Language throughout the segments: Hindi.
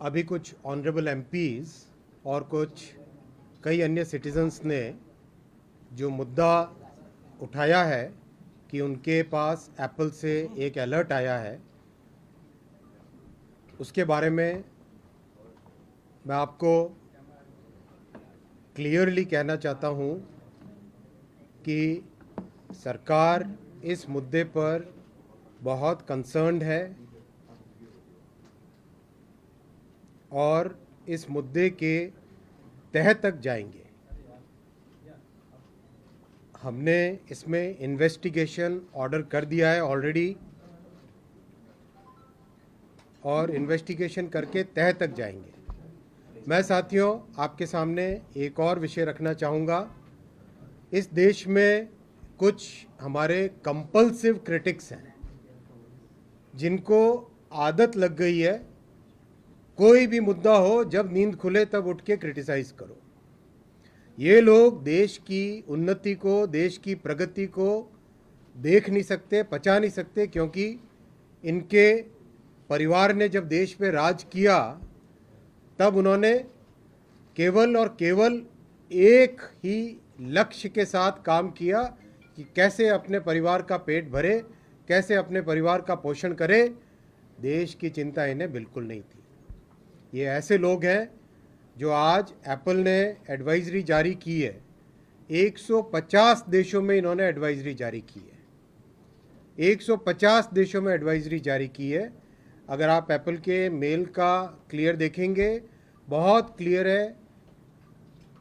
अभी कुछ ऑनरेबल एमपीज और कुछ कई अन्य सिटीजन्स ने जो मुद्दा उठाया है कि उनके पास एप्पल से एक अलर्ट आया है, उसके बारे में मैं आपको क्लियरली कहना चाहता हूं कि सरकार इस मुद्दे पर बहुत कंसर्न्ड है और इस मुद्दे के तह तक जाएंगे। हमने इसमें इन्वेस्टिगेशन ऑर्डर कर दिया है ऑलरेडी और इन्वेस्टिगेशन करके तह तक जाएंगे। मैं साथियों आपके सामने एक और विषय रखना चाहूँगा। इस देश में कुछ हमारे कंपल्सिव क्रिटिक्स हैं जिनको आदत लग गई है कोई भी मुद्दा हो जब नींद खुले तब उठ के क्रिटिसाइज करो। ये लोग देश की उन्नति को, देश की प्रगति को देख नहीं सकते, पचा नहीं सकते, क्योंकि इनके परिवार ने जब देश पे राज किया तब उन्होंने केवल और केवल एक ही लक्ष्य के साथ काम किया कि कैसे अपने परिवार का पेट भरे, कैसे अपने परिवार का पोषण करे। देश की चिंता इन्हें बिल्कुल नहीं थी। ये ऐसे लोग हैं जो आज एप्पल ने एडवाइजरी जारी की है, 150 देशों में इन्होंने एडवाइजरी जारी की है, 150 देशों में एडवाइजरी जारी की है। अगर आप एप्पल के मेल का क्लियर देखेंगे, बहुत क्लियर है,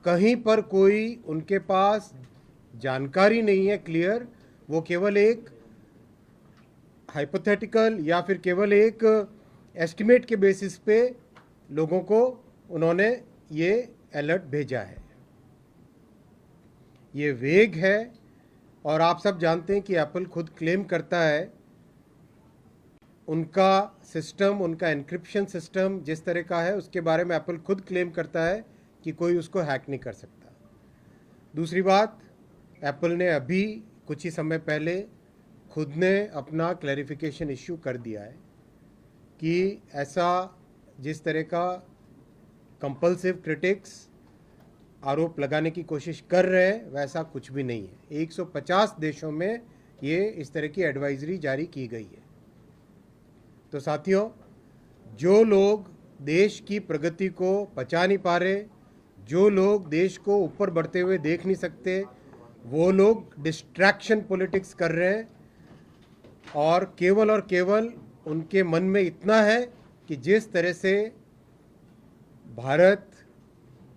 कहीं पर कोई उनके पास जानकारी नहीं है क्लियर। वो केवल एक हाइपोथेटिकल या फिर केवल एक एस्टिमेट के बेसिस पे लोगों को उन्होंने ये अलर्ट भेजा है। ये वेग है और आप सब जानते हैं कि एप्पल खुद क्लेम करता है उनका सिस्टम, उनका एन्क्रिप्शन सिस्टम जिस तरह का है उसके बारे में एप्पल खुद क्लेम करता है कि कोई उसको हैक नहीं कर सकता। दूसरी बात, एप्पल ने अभी कुछ ही समय पहले खुद ने अपना क्लैरिफिकेशन इश्यू कर दिया है कि ऐसा जिस तरह का कंपल्सिव क्रिटिक्स आरोप लगाने की कोशिश कर रहे हैं वैसा कुछ भी नहीं है। 150 देशों में ये इस तरह की एडवाइजरी जारी की गई है। तो साथियों, जो लोग देश की प्रगति को पचा नहीं पा रहे, जो लोग देश को ऊपर बढ़ते हुए देख नहीं सकते, वो लोग डिस्ट्रैक्शन पॉलिटिक्स कर रहे हैं और केवल उनके मन में इतना है कि जिस तरह से भारत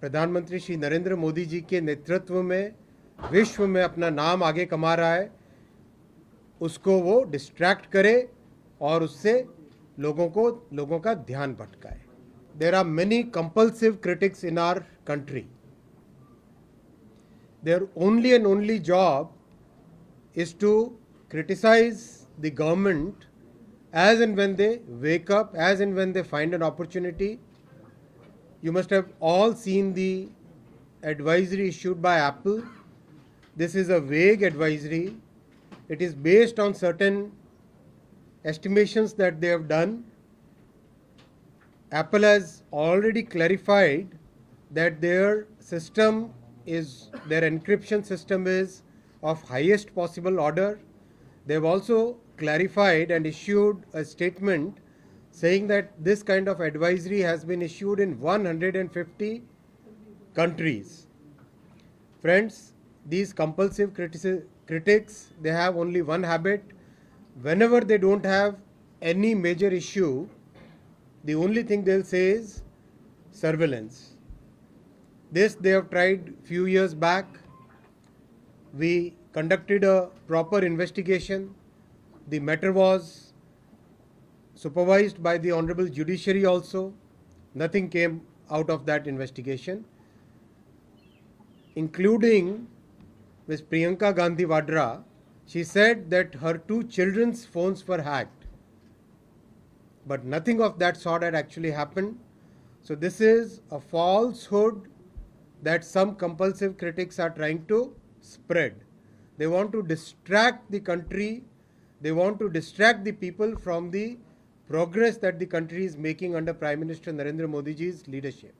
प्रधानमंत्री श्री नरेंद्र मोदी जी के नेतृत्व में विश्व में अपना नाम आगे कमा रहा है, उसको वो डिस्ट्रैक्ट करे और उससे लोगों का ध्यान भटकाए। There are many compulsive critics in our country. Their only and only job is to criticize the government as and when they wake up, as and when they find an opportunity. You must have all seen the advisory issued by Apple. This is a vague advisory. It is based on certain estimations that they have done. Apple has already clarified that their system is, their encryption system is of highest possible order. They have also clarified and issued a statement saying that this kind of advisory has been issued in 150 countries. Friends, these compulsive critics, they have only one habit. Whenever they don't have any major issue, the only thing they'll say is surveillance. This they have tried few years back. We conducted a proper investigation. The matter was supervised by the Honorable Judiciary also. Nothing came out of that investigation, including Ms. Priyanka Gandhi Vadra. She said that her 2 children's phones were hacked, but nothing of that sort had actually happened. So this is a falsehood that some compulsive critics are trying to spread. They want to distract the country, they want to distract the people from the progress that the country is making under Prime Minister Narendra Modi ji's leadership.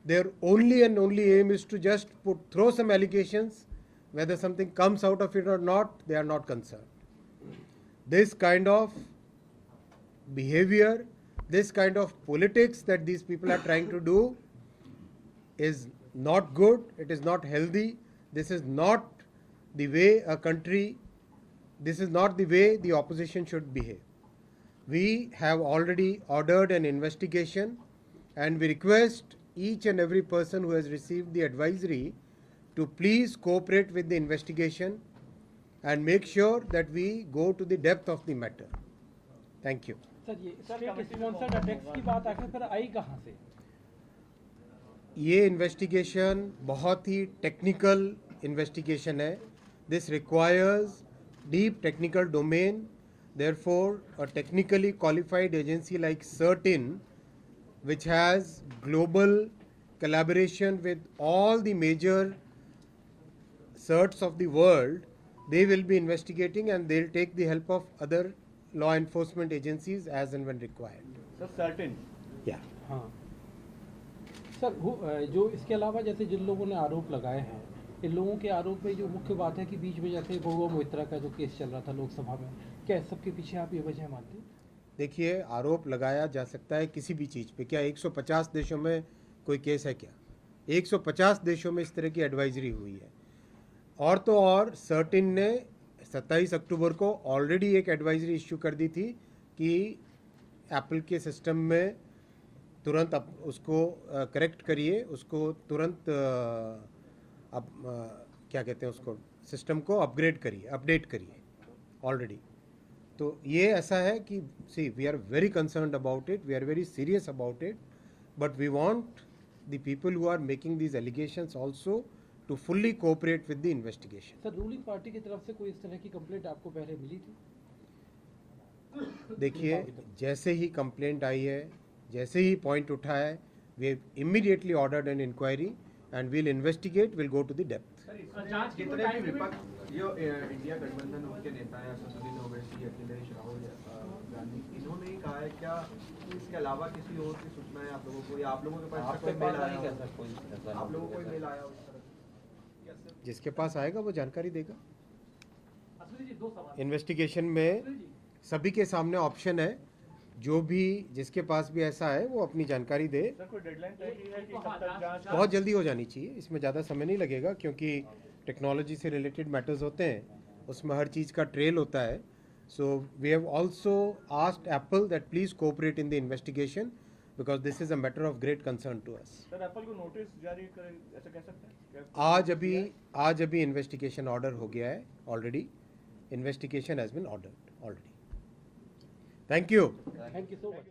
Their only and only aim is to just throw some allegations. Whether something comes out of it or not, they are not concerned. This kind of behavior, this kind of politics that these people are trying to do is not good. It is not healthy. This is not the way a country, this is not the way the opposition should behave. We have already ordered an investigation, and we request each and every person who has received the advisory to please cooperate with the investigation and make sure that we go to the depth of the matter. Thank you. Sir, ये स्टेट स्पॉन्सर्ड अटैक्स की बात आखिर फिर आई कहाँ से? ये इन्वेस्टिगेशन बहुत ही टेक्निकल इन्वेस्टिगेशन है. This requires deep technical domain. Therefore, a technically qualified agency like CERT-In, which has global collaboration with all the major CERTs of the world, they will be investigating and they'll take the help of other law enforcement agencies as and when required. Sir, CERT-In. Yeah. हाँ सर, जो इसके अलावा जैसे जिन लोगों ने आरोप लगाए हैं, इन लोगों के आरोप में जो मुख्य बात है कि बीच में जैसे गौरव मोइत्रा का जो केस चल रहा था लोकसभा में, क्या सबके पीछे आप ये वजह मानते हैं? देखिए, आरोप लगाया जा सकता है किसी भी चीज़ पे. क्या 150 देशों में कोई केस है क्या? 150 देशों में इस तरह की एडवाइजरी हुई है. और तो और CERT-In ने 27 अक्टूबर को ऑलरेडी एक एडवाइजरी इश्यू कर दी थी कि एप्पल के सिस्टम में तुरंत उसको करेक्ट करिए, उसको तुरंत क्या कहते हैं उसको, सिस्टम को अपग्रेड करिए, अपडेट करिए ऑलरेडी. तो ये ऐसा है कि see we are very concerned about it, we are very serious about it, but we want the people who are making these allegations also to fully cooperate with the investigation. Sir, ruling party की तरफ से कोई इस तरह की कंप्लेंट आपको पहले मिली थी? देखिए, जैसे ही कंप्लेंट आई है, जैसे ही पॉइंट उठा है, we immediately ordered an inquiry and we'll investigate, we'll go to the depth. जितने भी विपक्ष जो इंडिया गठबंधन उनके नेता हैं, असदुद्दीन ओवैसी, अखिलेश, राहुल गांधी, इन्होंने ही कहा है, क्या इसके अलावा किसी और की सूचना है आप लोगों को, या आप लोगों के पास कोई मेल आया हो? आप लोगों को कोई मेल आया हो इस तरह? जिसके पास आएगा वो जानकारी देगा. इन्वेस्टिगेशन में सभी के सामने ऑप्शन है, जो भी जिसके पास भी ऐसा है वो अपनी जानकारी दे. कोई डेडलाइन तय की है कि कब तक जांच? बहुत जल्दी हो जानी चाहिए, इसमें ज़्यादा समय नहीं लगेगा, क्योंकि टेक्नोलॉजी से रिलेटेड मैटर्स होते हैं, उसमें हर चीज़ का ट्रेल होता है. So we have also asked Apple that please cooperate in the investigation because this is a matter of great concern to us. Sir, Apple को नोटिस जारी करें, ऐसा कह सकते हैं? आज अभी इन्वेस्टिगेशन ऑर्डर हो गया है already. Investigation has been ordered already. Thank you. Thank you so much.